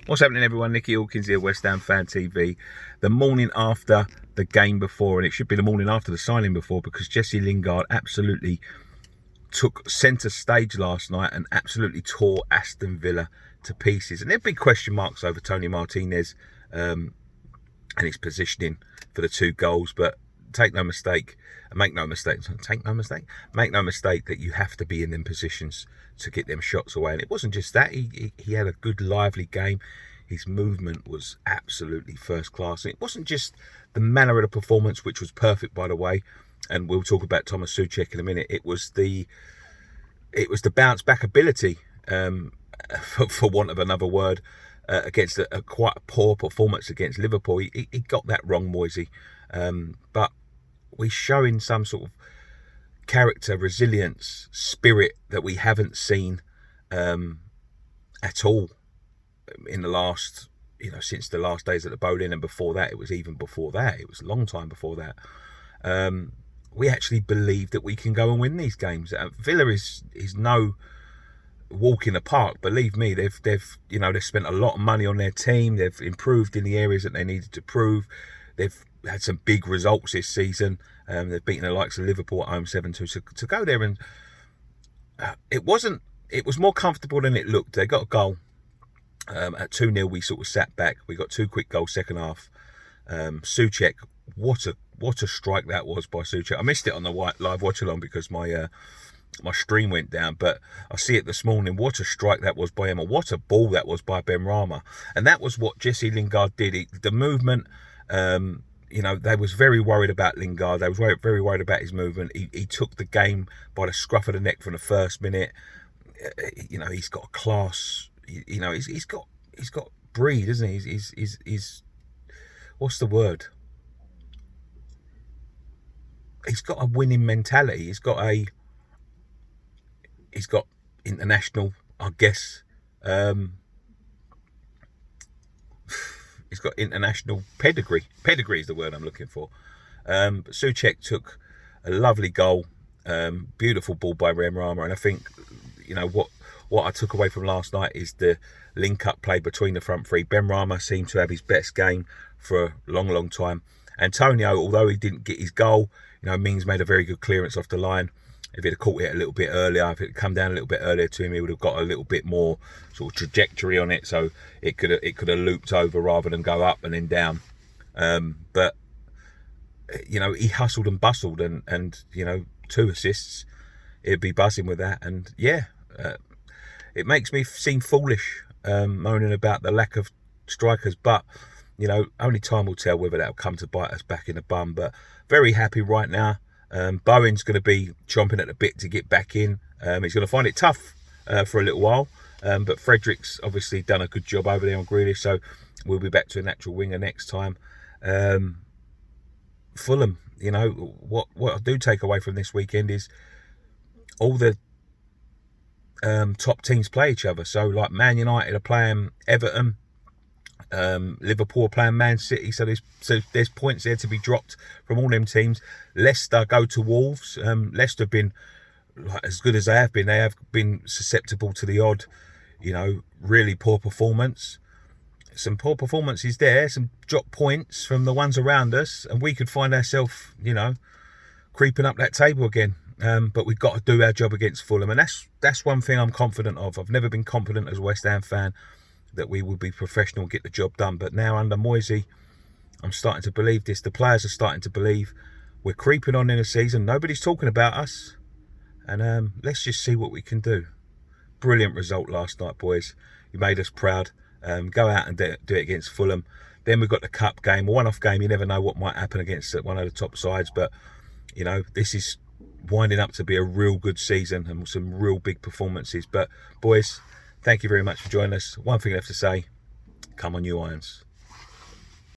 What's happening, everyone? Nicky Hawkins here, West Ham Fan TV. The morning after the game before, and it should be the morning after the signing before, because Jesse Lingard absolutely took centre stage last night and absolutely tore Aston Villa to pieces. And there are big question marks over Tony Martinez and his positioning for the 2 goals, but make no mistake that you have to be in them positions to get them shots away. And it wasn't just that, he had a good lively game. His movement was absolutely first class, and it wasn't just the manner of the performance, which was perfect, by the way, and we'll talk about Thomas Souček in a minute. It was the bounce back ability, for want of another word, against a quite poor performance against Liverpool. He got that wrong, Moisey, but we're showing some sort of character, resilience, spirit that we haven't seen at all in the last, since the last days at the Bowling, and before that, it was even before that. It was a long time before that. We actually believe that we can go and win these games. Villa is no walk in the park. Believe me, they've spent a lot of money on their team. They've improved in the areas that they needed to prove. They've had some big results this season. They've beaten the likes of Liverpool at home 7-2. So to go there, and it was more comfortable than it looked. They got a goal at 2-0. We sort of sat back. We got 2 quick goals second half. Souček, what a strike that was by Souček. I missed it on the live watch along because my stream went down, but I see it this morning. What a strike that was by him, and what a ball that was by Benrahma. And that was what Jesse Lingard did. The movement, they was very worried about Lingard. They was very worried about his movement. He took the game by the scruff of the neck from the first minute. He's got a class. He's got breed, isn't he? He's what's the word? He's got a winning mentality. He's got international, I guess. He's got international pedigree. Pedigree is the word I'm looking for. But Souček took a lovely goal, beautiful ball by Benrahma, and I think what I took away from last night is the link-up play between the front three. Benrahma seemed to have his best game for a long time. Antonio, although he didn't get his goal, Mings made a very good clearance off the line. If he'd have caught it a little bit earlier, if it had come down a little bit earlier to him, he would have got a little bit more sort of trajectory on it, so it could have looped over rather than go up and then down. But he hustled and bustled, and 2 assists, it'd be buzzing with that. And it makes me seem foolish moaning about the lack of strikers, but only time will tell whether that'll come to bite us back in the bum. But very happy right now. Bowen's going to be chomping at the bit to get back in. He's going to find it tough for a little while, but Frederick's obviously done a good job over there on Grealish, so we'll be back to a natural winger next time. Fulham, what I do take away from this weekend is all the top teams play each other. So like Man United are playing Everton, Liverpool are playing Man City, so there's points there to be dropped from all them teams. Leicester go to Wolves. Leicester have been as good as they have been. They have been susceptible to the odd, really poor performance. Some poor performances there, some drop points from the ones around us, and we could find ourselves, creeping up that table again. But we've got to do our job against Fulham, and that's one thing I'm confident of. I've never been confident as a West Ham fan that we would be professional and get the job done. But now under Moisey, I'm starting to believe this. The players are starting to believe. We're creeping on in the season. Nobody's talking about us. And let's just see what we can do. Brilliant result last night, boys. You made us proud. Go out and do it against Fulham. Then we've got the cup game, a one-off game. You never know what might happen against one of the top sides. But, this is winding up to be a real good season and some real big performances. But, boys, thank you very much for joining us. One thing left to say, come on you Irons.